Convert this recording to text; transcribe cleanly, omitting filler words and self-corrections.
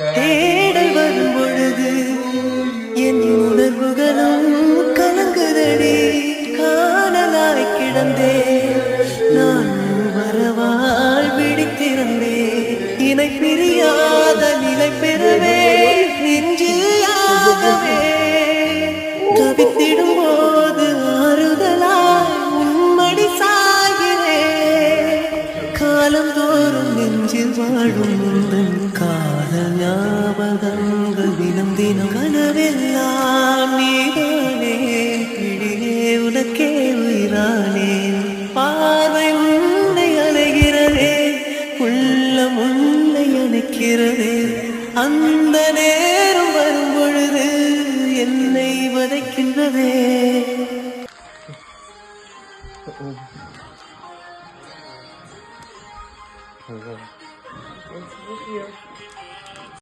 தேடல் வரும் பொழுது என் உணர்வுகளும் கலங்குதடி. காணலாய் கிடந்தே நான் வரவால் பிடித்திருந்தே. இணை பிரியாத நிலை பெறவே நெஞ்சியாகவே தவித்திடும் போது ஆறுதலாய் உன்மடி சாகிறே. காலந்தோறும் நெஞ்சில் வாழும் முந்தன் காதல் ஞாபகங்கள் தினம் தினம் கனவெல்லாம் நீதானே. பிடியே உனக்கே உயிரானே. பார்வை உன்னை அலைகிறதே, உள்ளம் உன்னை அணைக்கிறதே. அந்த நேரம் வரும் பொழுது என்னை வதைக்கின்றதே. Oh.